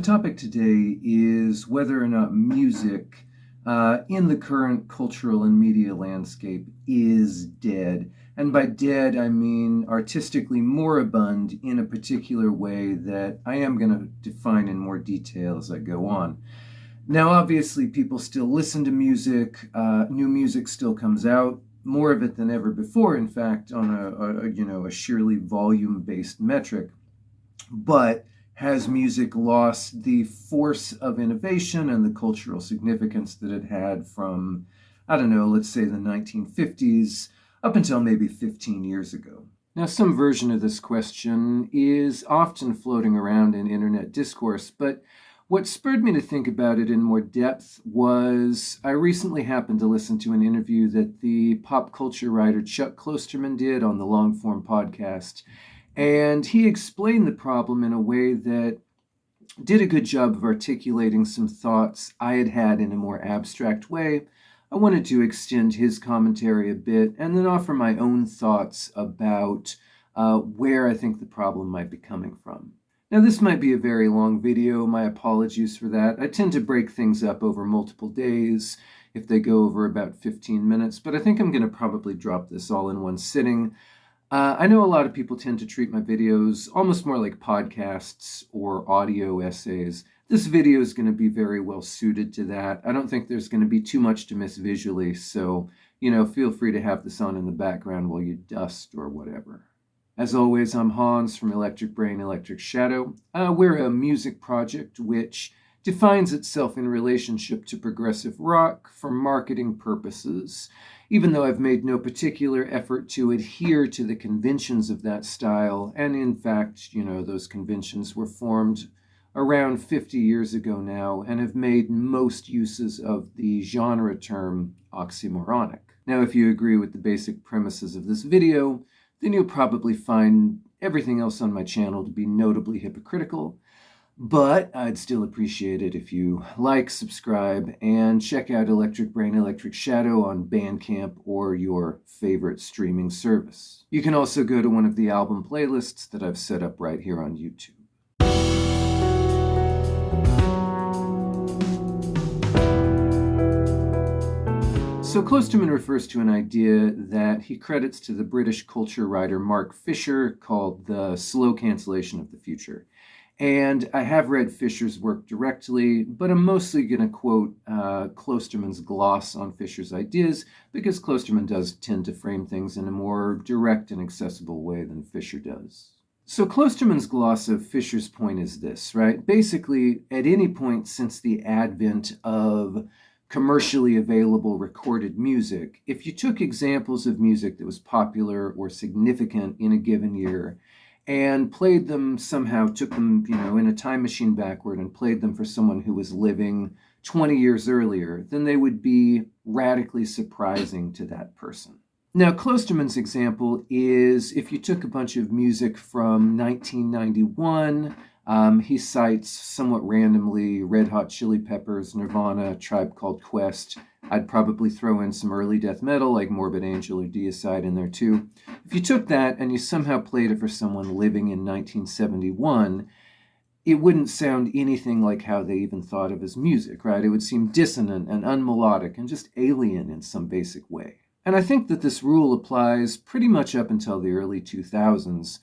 topic today is whether or not music in the current cultural and media landscape is dead. And by dead, I mean artistically moribund in a particular way that I am going to define in more detail as I go on. Now, obviously, people still listen to music. New music still comes out, more of it than ever before, in fact, on a sheerly volume-based metric. But has music lost the force of innovation and the cultural significance that it had from, I don't know, let's say the 1950s up until maybe 15 years ago? Now, some version of this question is often floating around in internet discourse, but what spurred me to think about it in more depth was I recently happened to listen to an interview that the pop culture writer Chuck Klosterman did on the Longform podcast. And he explained the problem in a way that did a good job of articulating some thoughts I had had in a more abstract way. I wanted to extend his commentary a bit and then offer my own thoughts about where I think the problem might be coming from. Now, this might be a very long video. My apologies for that. I tend to break things up over multiple days if they go over about 15 minutes, but I think I'm going to probably drop this all in one sitting. I know a lot of people tend to treat my videos almost more like podcasts or audio essays. This video is going to be very well suited to that. I don't think there's going to be too much to miss visually, so, feel free to have this on in the background while you dust or whatever. As always, I'm Hans from Electric Brain, Electric Shadow. We're a music project which defines itself in relationship to progressive rock for marketing purposes, even though I've made no particular effort to adhere to the conventions of that style. And in fact, those conventions were formed around 50 years ago now and have made most uses of the genre term oxymoronic. Now, if you agree with the basic premises of this video, then you'll probably find everything else on my channel to be notably hypocritical. But I'd still appreciate it if you like, subscribe, and check out Electric Brain, Electric Shadow on Bandcamp or your favorite streaming service. You can also go to one of the album playlists that I've set up right here on YouTube. So Klosterman refers to an idea that he credits to the British culture writer Mark Fisher called the slow cancellation of the future. And I have read Fisher's work directly, but I'm mostly going to quote Klosterman's gloss on Fisher's ideas because Klosterman does tend to frame things in a more direct and accessible way than Fisher does. So Klosterman's gloss of Fisher's point is this, right? Basically, at any point since the advent of commercially available recorded music, if you took examples of music that was popular or significant in a given year and played them somehow, took them, in a time machine backward and played them for someone who was living 20 years earlier, then they would be radically surprising to that person. Now, Klosterman's example is if you took a bunch of music from 1991, he cites somewhat randomly Red Hot Chili Peppers, Nirvana, Tribe Called Quest. I'd probably throw in some early death metal like Morbid Angel or Deicide in there too. If you took that and you somehow played it for someone living in 1971, it wouldn't sound anything like how they even thought of as music, right? It would seem dissonant and unmelodic and just alien in some basic way. And I think that this rule applies pretty much up until the early 2000s.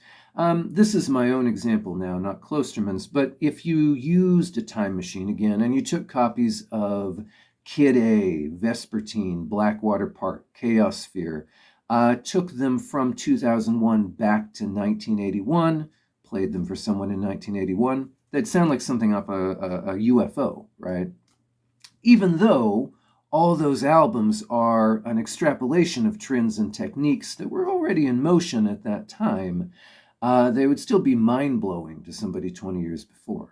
This is my own example now, not Klosterman's, but if you used a time machine again and you took copies of Kid A, Vespertine, Blackwater Park, Chaosphere, took them from 2001 back to 1981, played them for someone in 1981, they'd sound like something off a UFO, right? Even though all those albums are an extrapolation of trends and techniques that were already in motion at that time, they would still be mind-blowing to somebody 20 years before.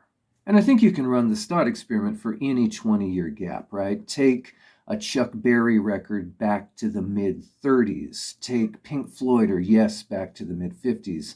And I think you can run this thought experiment for any 20-year gap, right? Take a Chuck Berry record back to the mid-30s. Take Pink Floyd or Yes back to the mid-50s.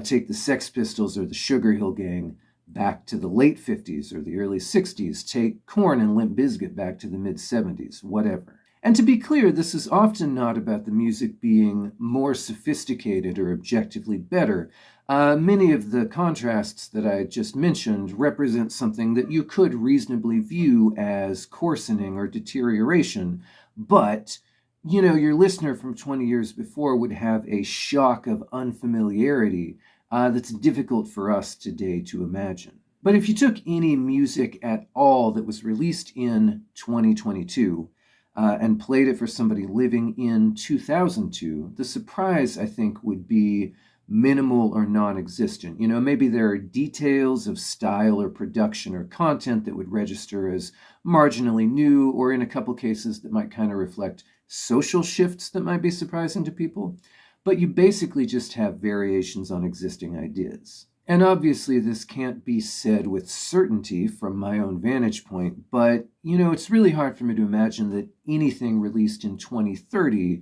Take the Sex Pistols or the Sugar Hill Gang back to the late 50s or the early 60s. Take Korn and Limp Bizkit back to the mid-70s, whatever. And to be clear, this is often not about the music being more sophisticated or objectively better. Many of the contrasts that I just mentioned represent something that you could reasonably view as coarsening or deterioration, but your listener from 20 years before would have a shock of unfamiliarity that's difficult for us today to imagine. But if you took any music at all that was released in 2022 and played it for somebody living in 2002, the surprise, I think, would be minimal or non-existent. Maybe there are details of style or production or content that would register as marginally new, or in a couple cases that might kind of reflect social shifts that might be surprising to people. But you basically just have variations on existing ideas. And obviously, this can't be said with certainty from my own vantage point, but it's really hard for me to imagine that anything released in 2030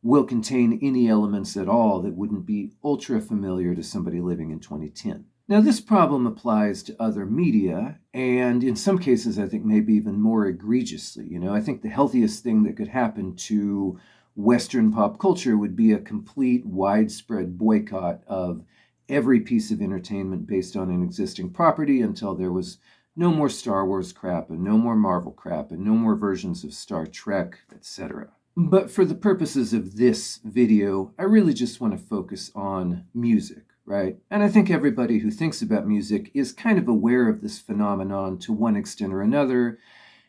will contain any elements at all that wouldn't be ultra familiar to somebody living in 2010. Now, this problem applies to other media, and in some cases, I think maybe even more egregiously. I think the healthiest thing that could happen to Western pop culture would be a complete widespread boycott of every piece of entertainment based on an existing property until there was no more Star Wars crap and no more Marvel crap and no more versions of Star Trek, etc. But for the purposes of this video, I really just want to focus on music, right? And I think everybody who thinks about music is kind of aware of this phenomenon to one extent or another,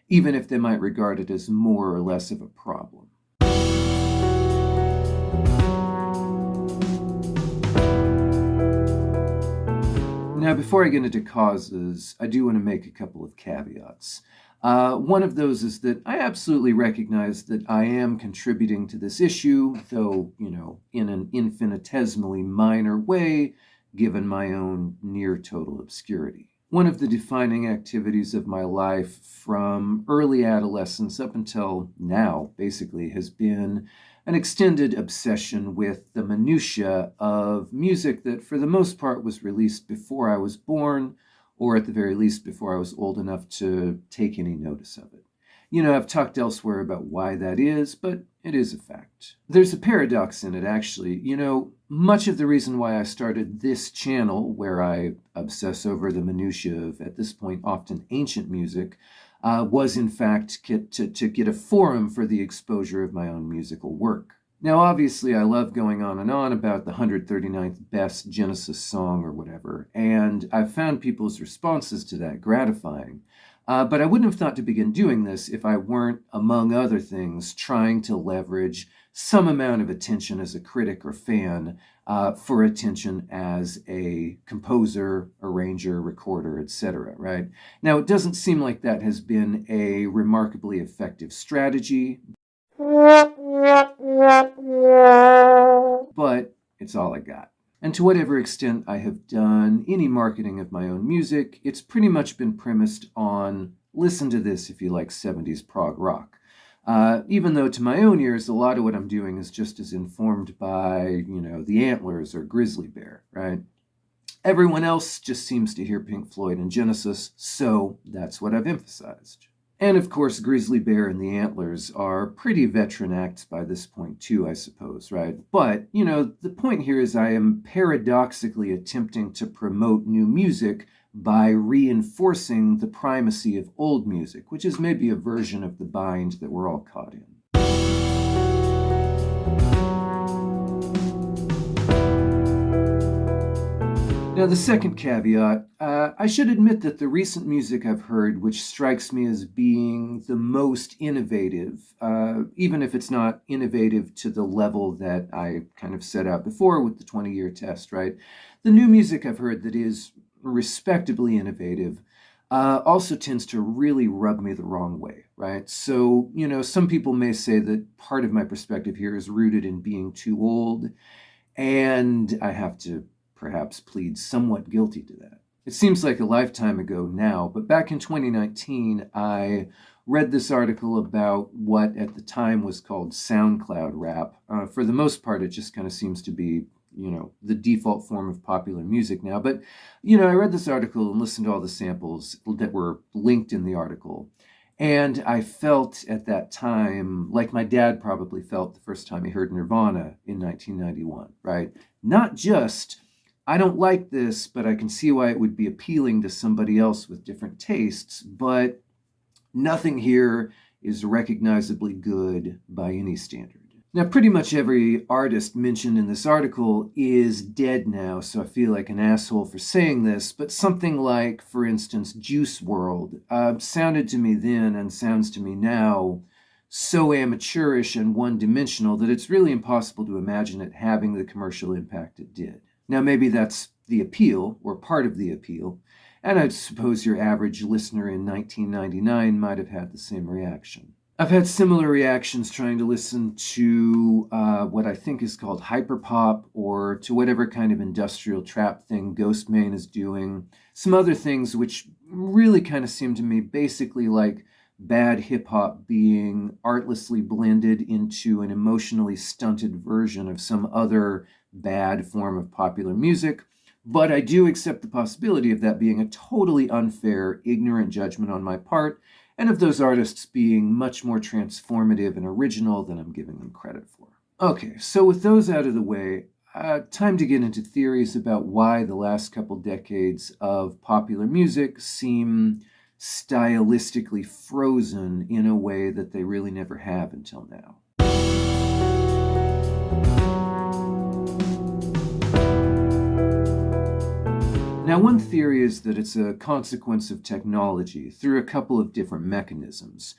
even if they might regard it as more or less of a problem. Now, before I get into causes, I do want to make a couple of caveats. One of those is that I absolutely recognize that I am contributing to this issue, though, in an infinitesimally minor way, given my own near total obscurity. One of the defining activities of my life from early adolescence up until now, basically, has been an extended obsession with the minutiae of music that, for the most part, was released before I was born, or at the very least before I was old enough to take any notice of it. I've talked elsewhere about why that is, but it is a fact. There's a paradox in it, actually. Much of the reason why I started this channel, where I obsess over the minutiae of, at this point, often ancient music, was in fact to get a forum for the exposure of my own musical work. Now, obviously, I love going on and on about the 139th best Genesis song or whatever, and I've found people's responses to that gratifying. But I wouldn't have thought to begin doing this if I weren't, among other things, trying to leverage some amount of attention as a critic or fan for attention as a composer, arranger, recorder, etc., right? Now, it doesn't seem like that has been a remarkably effective strategy, but it's all I got. And to whatever extent I have done any marketing of my own music, it's pretty much been premised on, listen to this if you like 70s prog rock. Even though to my own ears, a lot of what I'm doing is just as informed by, the Antlers or Grizzly Bear, right? Everyone else just seems to hear Pink Floyd and Genesis, so that's what I've emphasized. And of course, Grizzly Bear and the Antlers are pretty veteran acts by this point too, I suppose, right? But, the point here is I am paradoxically attempting to promote new music by reinforcing the primacy of old music, which is maybe a version of the bind that we're all caught in. Now, the second caveat, I should admit that the recent music I've heard, which strikes me as being the most innovative, even if it's not innovative to the level that I kind of set out before with the 20-year test, right? The new music I've heard that is respectably innovative also tends to really rub me the wrong way, right? So, some people may say that part of my perspective here is rooted in being too old, and I have to perhaps plead somewhat guilty to that. It seems like a lifetime ago now, but back in 2019, I read this article about what at the time was called SoundCloud rap. For the most part, it just kind of seems to be, the default form of popular music now. But, I read this article and listened to all the samples that were linked in the article. And I felt at that time, like my dad probably felt the first time he heard Nirvana in 1991, right? Not just, I don't like this, but I can see why it would be appealing to somebody else with different tastes, but nothing here is recognizably good by any standard. Now, pretty much every artist mentioned in this article is dead now, so I feel like an asshole for saying this, but something like, for instance, Juice WRLD sounded to me then and sounds to me now so amateurish and one-dimensional that it's really impossible to imagine it having the commercial impact it did. Now, maybe that's the appeal, or part of the appeal, and I suppose your average listener in 1999 might have had the same reaction. I've had similar reactions trying to listen to what I think is called hyperpop, or to whatever kind of industrial trap thing Ghostman is doing. Some other things which really kind of seem to me basically like bad hip-hop being artlessly blended into an emotionally stunted version of some other bad form of popular music. But I do accept the possibility of that being a totally unfair, ignorant judgment on my part, and of those artists being much more transformative and original than I'm giving them credit for. Okay, so with those out of the way, time to get into theories about why the last couple decades of popular music seem stylistically frozen in a way that they really never have until now. Now, one theory is that it's a consequence of technology through a couple of different mechanisms.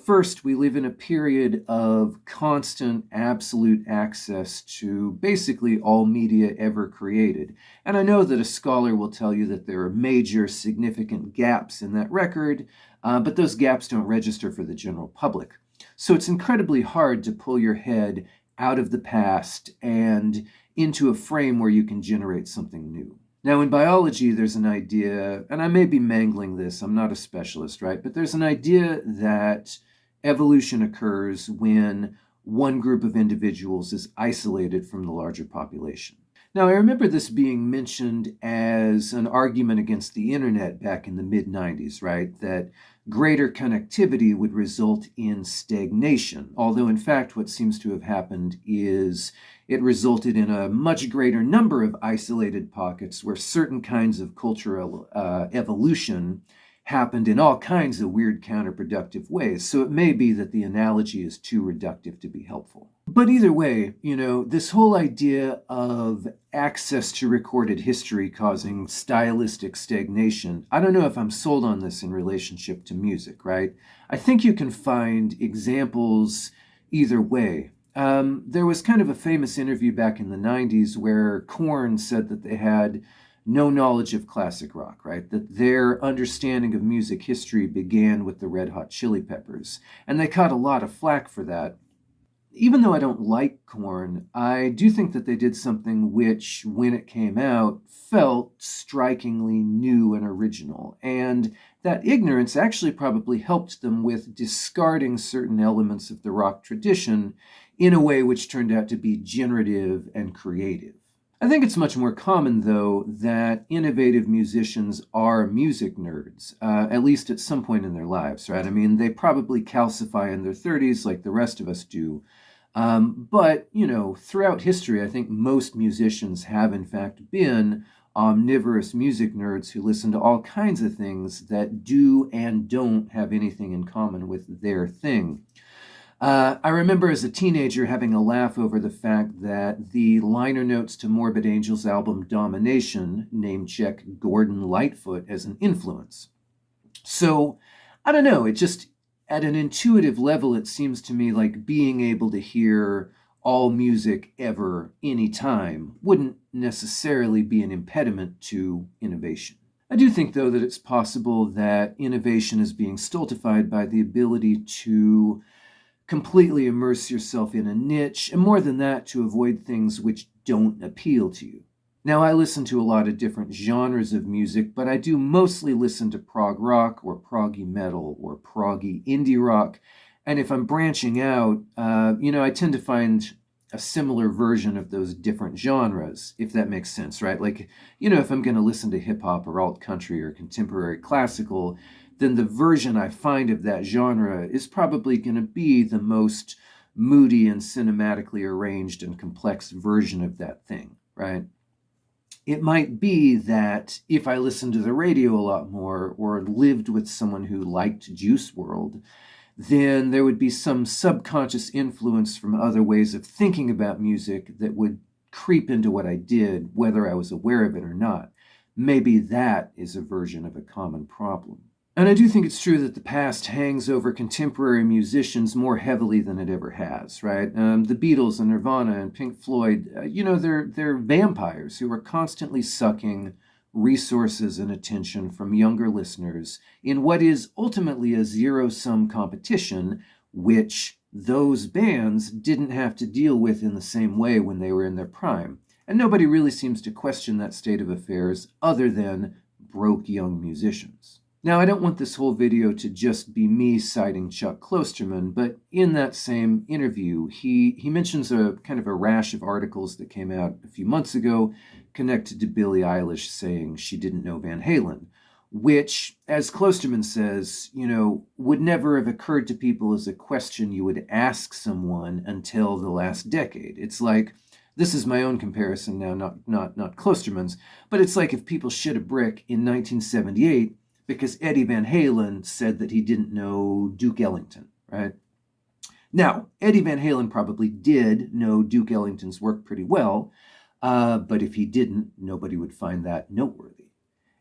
First, we live in a period of constant, absolute access to basically all media ever created. And I know that a scholar will tell you that there are major, significant gaps in that record, but those gaps don't register for the general public. So it's incredibly hard to pull your head out of the past and into a frame where you can generate something new. Now, in biology, there's an idea, and I may be mangling this, I'm not a specialist, right? But there's an idea that evolution occurs when one group of individuals is isolated from the larger population. Now, I remember this being mentioned as an argument against the internet back in the mid-90s, right? That greater connectivity would result in stagnation, although in fact what seems to have happened is it resulted in a much greater number of isolated pockets where certain kinds of cultural evolution happened in all kinds of weird counterproductive ways. So it may be that the analogy is too reductive to be helpful. But either way, this whole idea of access to recorded history causing stylistic stagnation, I don't know if I'm sold on this in relationship to music, right? I think you can find examples either way. There was kind of a famous interview back in the 90s where Korn said that they had no knowledge of classic rock, right? That their understanding of music history began with the Red Hot Chili Peppers. And they caught a lot of flack for that. Even though I don't like Korn, I do think that they did something which, when it came out, felt strikingly new and original. And that ignorance actually probably helped them with discarding certain elements of the rock tradition in a way which turned out to be generative and creative. I think it's much more common, though, that innovative musicians are music nerds, at least at some point in their lives, right? I mean, they probably calcify in their 30s like the rest of us do. But, throughout history, I think most musicians have, in fact, been omnivorous music nerds who listen to all kinds of things that do and don't have anything in common with their thing. I remember as a teenager having a laugh over the fact that the liner notes to Morbid Angel's album Domination name-check Gordon Lightfoot as an influence. So, I don't know, it just, at an intuitive level, it seems to me like being able to hear all music ever, anytime, wouldn't necessarily be an impediment to innovation. I do think, though, that it's possible that innovation is being stultified by the ability to completely immerse yourself in a niche, and more than that, to avoid things which don't appeal to you. Now, I listen to a lot of different genres of music, but I do mostly listen to prog rock or proggy metal or proggy indie rock. And if I'm branching out, I tend to find a similar version of those different genres, if that makes sense, right? Like, if I'm going to listen to hip hop or alt country or contemporary classical, then the version I find of that genre is probably going to be the most moody and cinematically arranged and complex version of that thing, right? It might be that if I listened to the radio a lot more or lived with someone who liked Juice WRLD, then there would be some subconscious influence from other ways of thinking about music that would creep into what I did, whether I was aware of it or not. Maybe that is a version of a common problem. And I do think it's true that the past hangs over contemporary musicians more heavily than it ever has, right? The Beatles and Nirvana and Pink Floyd, they're vampires who are constantly sucking resources and attention from younger listeners in what is ultimately a zero-sum competition, which those bands didn't have to deal with in the same way when they were in their prime. And nobody really seems to question that state of affairs other than broke young musicians. Now, I don't want this whole video to just be me citing Chuck Klosterman, but in that same interview, he mentions a kind of a rash of articles that came out a few months ago connected to Billie Eilish saying she didn't know Van Halen, which, as Klosterman says, would never have occurred to people as a question you would ask someone until the last decade. It's like, this is my own comparison now, not Klosterman's, but it's like if people shit a brick in 1978 because Eddie Van Halen said that he didn't know Duke Ellington, right? Now, Eddie Van Halen probably did know Duke Ellington's work pretty well, but if he didn't, nobody would find that noteworthy.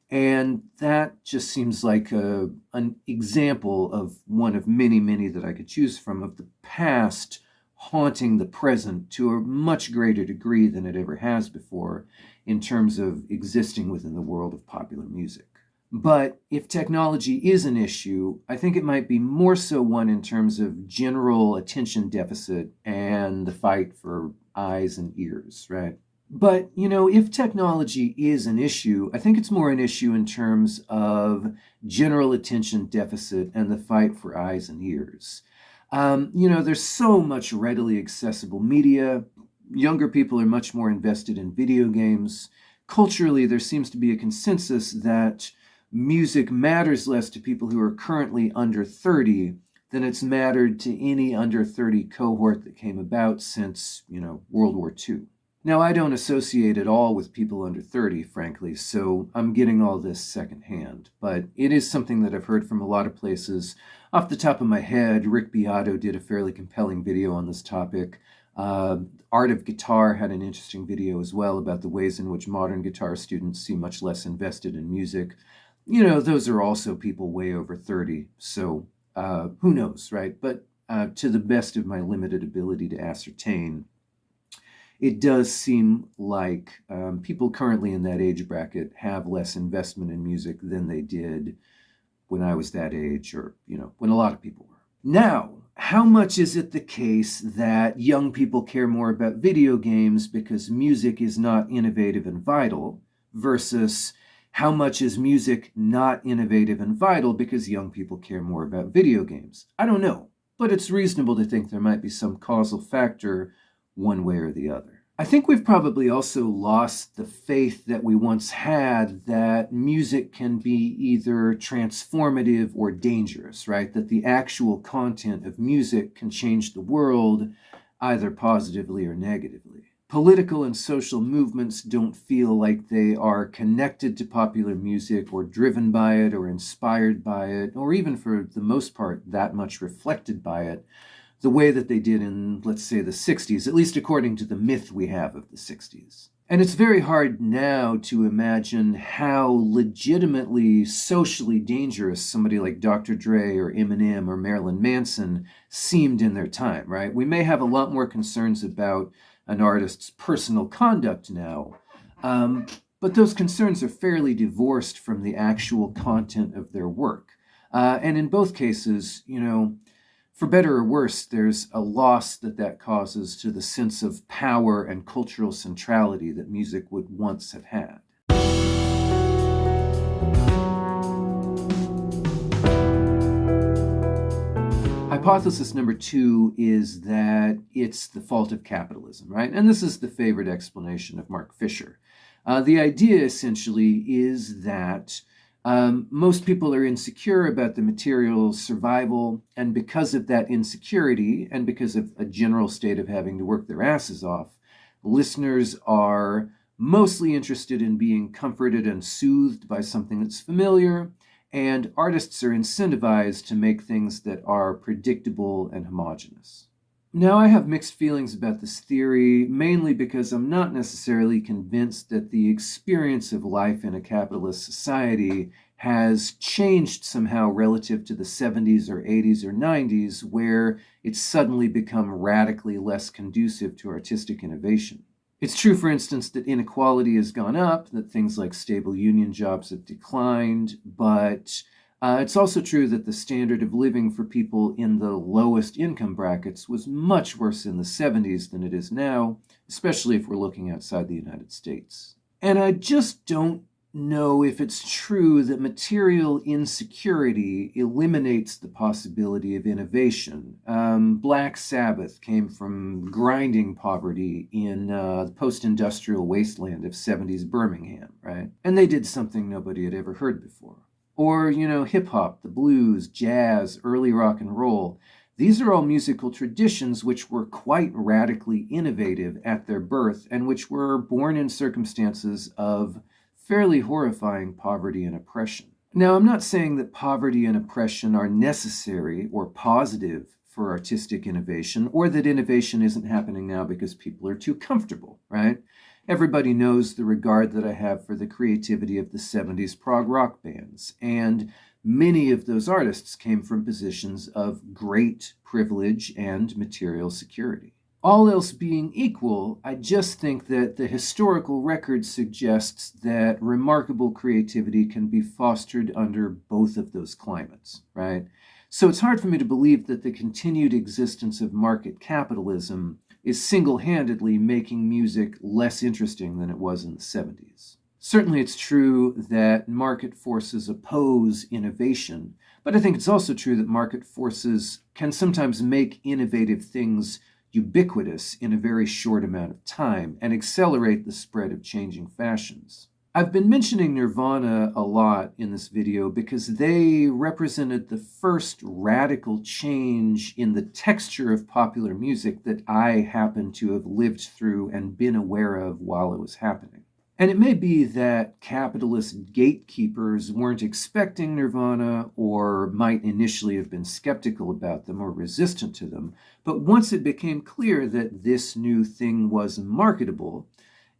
And that just seems like an example of one of many, many that I could choose from of the past haunting the present to a much greater degree than it ever has before in terms of existing within the world of popular music. But if technology is an issue, I think it might be more so one in terms of general attention deficit and the fight for eyes and ears, right? But, if technology is an issue, I think it's more an issue in terms of general attention deficit and the fight for eyes and ears. There's so much readily accessible media. Younger people are much more invested in video games. Culturally, there seems to be a consensus that music matters less to people who are currently under 30 than it's mattered to any under 30 cohort that came about since, World War II. Now, I don't associate at all with people under 30, frankly, so I'm getting all this secondhand, but it is something that I've heard from a lot of places. Off the top of my head, Rick Beato did a fairly compelling video on this topic. Art of Guitar had an interesting video as well about the ways in which modern guitar students seem much less invested in music. Those are also people way over 30, so who knows, right? But to the best of my limited ability to ascertain, it does seem like people currently in that age bracket have less investment in music than they did when I was that age or, when a lot of people were. Now, how much is it the case that young people care more about video games because music is not innovative and vital versus how much is music not innovative and vital because young people care more about video games? I don't know, but it's reasonable to think there might be some causal factor one way or the other. I think we've probably also lost the faith that we once had that music can be either transformative or dangerous, right? That the actual content of music can change the world either positively or negatively. Political and social movements don't feel like they are connected to popular music or driven by it or inspired by it, or even for the most part that much reflected by it, the way that they did in, let's say, the 60s, at least according to the myth we have of the 60s. And it's very hard now to imagine how legitimately socially dangerous somebody like Dr. Dre or Eminem or Marilyn Manson seemed in their time, right? We may have a lot more concerns about an artist's personal conduct now, but those concerns are fairly divorced from the actual content of their work. And in both cases, for better or worse, there's a loss that causes to the sense of power and cultural centrality that music would once have had. Hypothesis number 2 is that it's the fault of capitalism, right? And this is the favorite explanation of Mark Fisher. The idea essentially is that Most people are insecure about the material's survival, and because of that insecurity, and because of a general state of having to work their asses off, listeners are mostly interested in being comforted and soothed by something that's familiar, and artists are incentivized to make things that are predictable and homogeneous. Now, I have mixed feelings about this theory, mainly because I'm not necessarily convinced that the experience of life in a capitalist society has changed somehow relative to the 70s or 80s or 90s, where it's suddenly become radically less conducive to artistic innovation. It's true, for instance, that inequality has gone up, that things like stable union jobs have declined, but it's also true that the standard of living for people in the lowest income brackets was much worse in the 70s than it is now, especially if we're looking outside the United States. And I just don't know if it's true that material insecurity eliminates the possibility of innovation. Black Sabbath came from grinding poverty in the post-industrial wasteland of 70s Birmingham, right? And they did something nobody had ever heard before. Or, hip-hop, the blues, jazz, early rock and roll. These are all musical traditions which were quite radically innovative at their birth and which were born in circumstances of fairly horrifying poverty and oppression. Now, I'm not saying that poverty and oppression are necessary or positive for artistic innovation, or that innovation isn't happening now because people are too comfortable, right? Everybody knows the regard that I have for the creativity of the 70s prog rock bands, and many of those artists came from positions of great privilege and material security. All else being equal, I just think that the historical record suggests that remarkable creativity can be fostered under both of those climates, right? So it's hard for me to believe that the continued existence of market capitalism is single-handedly making music less interesting than it was in the 70s. Certainly it's true that market forces oppose innovation, but I think it's also true that market forces can sometimes make innovative things ubiquitous in a very short amount of time and accelerate the spread of changing fashions. I've been mentioning Nirvana a lot in this video because they represented the first radical change in the texture of popular music that I happen to have lived through and been aware of while it was happening. And it may be that capitalist gatekeepers weren't expecting Nirvana or might initially have been skeptical about them or resistant to them, but once it became clear that this new thing was marketable,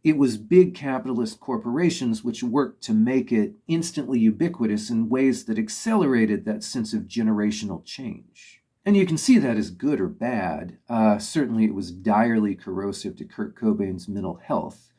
it was big capitalist corporations which worked to make it instantly ubiquitous in ways that accelerated that sense of generational change. And you can see that as good or bad. Certainly it was direly corrosive to Kurt Cobain's mental health.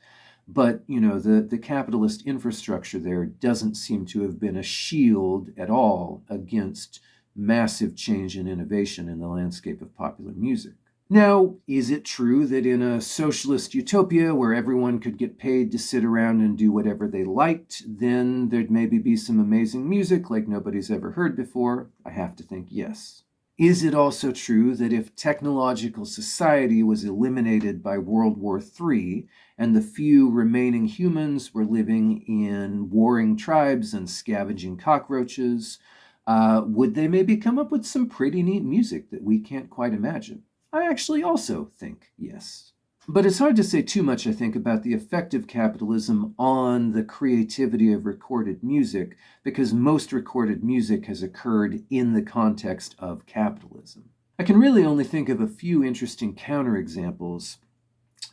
But, the capitalist infrastructure there doesn't seem to have been a shield at all against massive change and innovation in the landscape of popular music. Now, is it true that in a socialist utopia where everyone could get paid to sit around and do whatever they liked, then there'd maybe be some amazing music like nobody's ever heard before? I have to think yes. Is it also true that if technological society was eliminated by World War III and the few remaining humans were living in warring tribes and scavenging cockroaches, would they maybe come up with some pretty neat music that we can't quite imagine? I actually also think yes. But it's hard to say too much, I think, about the effect of capitalism on the creativity of recorded music, because most recorded music has occurred in the context of capitalism. I can really only think of a few interesting counterexamples.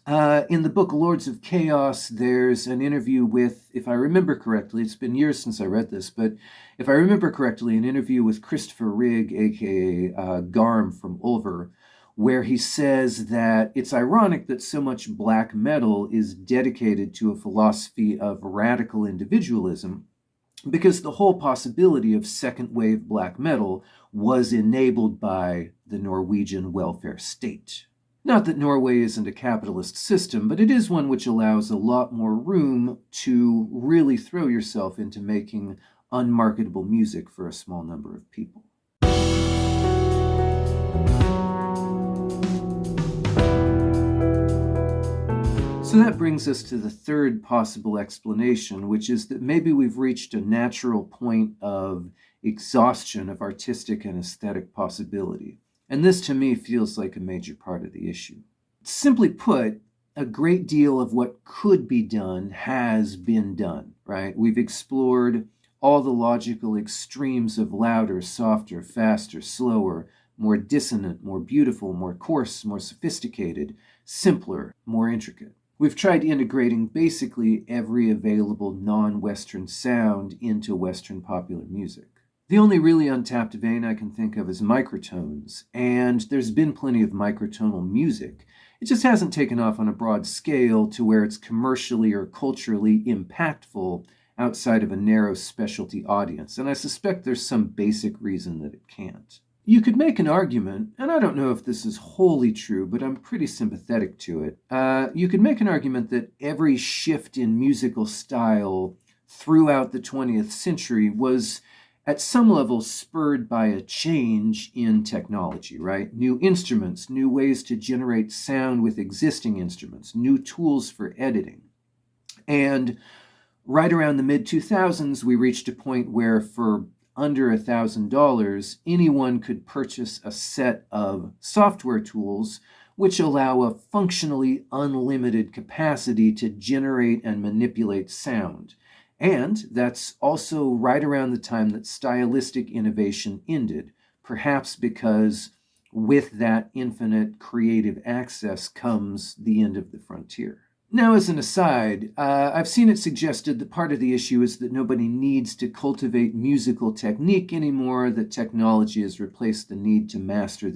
In the book Lords of Chaos, there's an interview with, if I remember correctly, it's been years since I read this, but if I remember correctly, an interview with Christopher Rigg, aka Garm from Ulver, where he says that it's ironic that so much black metal is dedicated to a philosophy of radical individualism, because the whole possibility of second-wave black metal was enabled by the Norwegian welfare state. Not that Norway isn't a capitalist system, but it is one which allows a lot more room to really throw yourself into making unmarketable music for a small number of people. So that brings us to the third possible explanation, which is that maybe we've reached a natural point of exhaustion of artistic and aesthetic possibility. And this to me feels like a major part of the issue. Simply put, a great deal of what could be done has been done, right? We've explored all the logical extremes of louder, softer, faster, slower, more dissonant, more beautiful, more coarse, more sophisticated, simpler, more intricate. We've tried integrating basically every available non-Western sound into Western popular music. The only really untapped vein I can think of is microtones, and there's been plenty of microtonal music. It just hasn't taken off on a broad scale to where it's commercially or culturally impactful outside of a narrow specialty audience, and I suspect there's some basic reason that it can't. You could make an argument, and I don't know if this is wholly true, but I'm pretty sympathetic to it. You could make an argument that every shift in musical style throughout the 20th century was at some level spurred by a change in technology, right? New instruments, new ways to generate sound with existing instruments, new tools for editing. And right around the mid-2000s, we reached a point where for under $1,000, anyone could purchase a set of software tools which allow a functionally unlimited capacity to generate and manipulate sound. And that's also right around the time that stylistic innovation ended, perhaps because with that infinite creative access comes the end of the frontier. Now, as an aside, I've seen it suggested that part of the issue is that nobody needs to cultivate musical technique anymore, that technology has replaced the need to master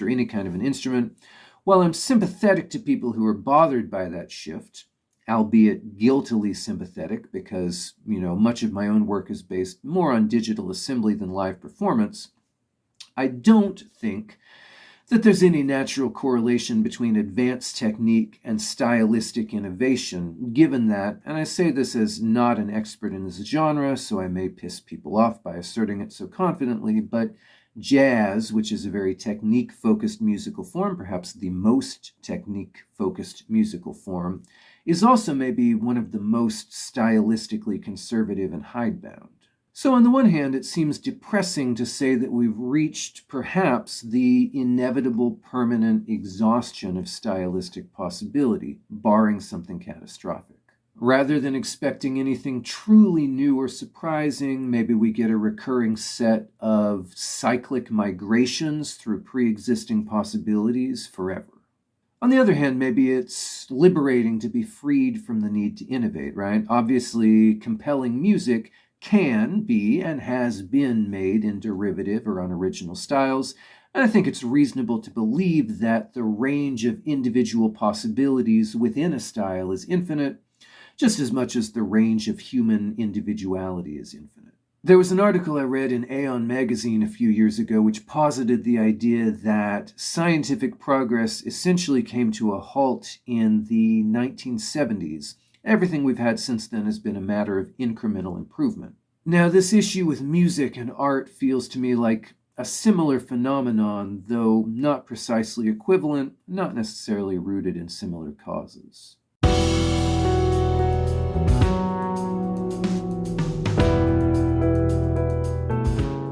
any kind of an instrument. While I'm sympathetic to people who are bothered by that shift, albeit guiltily sympathetic because, much of my own work is based more on digital assembly than live performance, I don't think that there's any natural correlation between advanced technique and stylistic innovation, given that, and I say this as not an expert in this genre, so I may piss people off by asserting it so confidently, but jazz, which is a very technique-focused musical form, perhaps the most technique-focused musical form, is also maybe one of the most stylistically conservative and hidebound. So on the one hand, it seems depressing to say that we've reached perhaps the inevitable permanent exhaustion of stylistic possibility, barring something catastrophic. Rather than expecting anything truly new or surprising, maybe we get a recurring set of cyclic migrations through pre-existing possibilities forever. On the other hand, maybe it's liberating to be freed from the need to innovate, right? Obviously, compelling music can be and has been made in derivative or unoriginal styles, and I think it's reasonable to believe that the range of individual possibilities within a style is infinite, just as much as the range of human individuality is infinite. There was an article I read in Aeon magazine a few years ago which posited the idea that scientific progress essentially came to a halt in the 1970s. Everything we've had since then has been a matter of incremental improvement. Now, this issue with music and art feels to me like a similar phenomenon, though not precisely equivalent, not necessarily rooted in similar causes.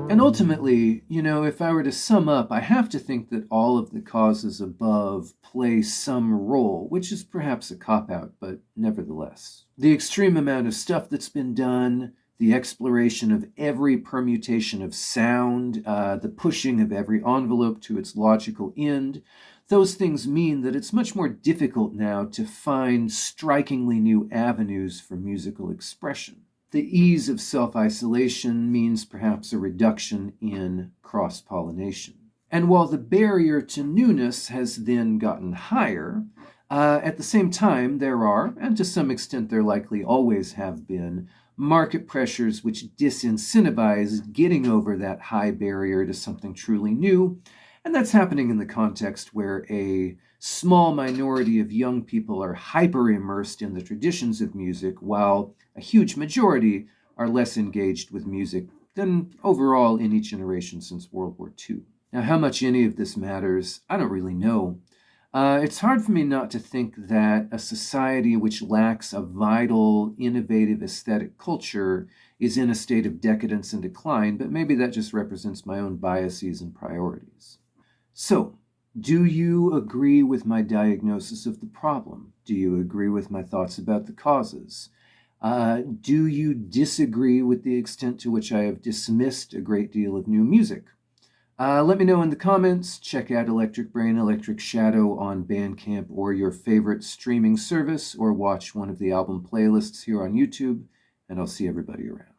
And ultimately, if I were to sum up, I have to think that all of the causes above play some role, which is perhaps a cop-out, but nevertheless. The extreme amount of stuff that's been done, the exploration of every permutation of sound, the pushing of every envelope to its logical end, those things mean that it's much more difficult now to find strikingly new avenues for musical expression. The ease of self-isolation means perhaps a reduction in cross-pollination. And while the barrier to newness has then gotten higher, at the same time there are, and to some extent there likely always have been, market pressures which disincentivize getting over that high barrier to something truly new, and that's happening in the context where a small minority of young people are hyper-immersed in the traditions of music, while a huge majority are less engaged with music than overall any generation since World War II. Now, how much any of this matters, I don't really know. It's hard for me not to think that a society which lacks a vital, innovative aesthetic culture is in a state of decadence and decline, but maybe that just represents my own biases and priorities. So, do you agree with my diagnosis of the problem? Do you agree with my thoughts about the causes? Do you disagree with the extent to which I have dismissed a great deal of new music? Let me know in the comments. Check out Electric Brain, Electric Shadow on Bandcamp or your favorite streaming service, or watch one of the album playlists here on YouTube, and I'll see everybody around.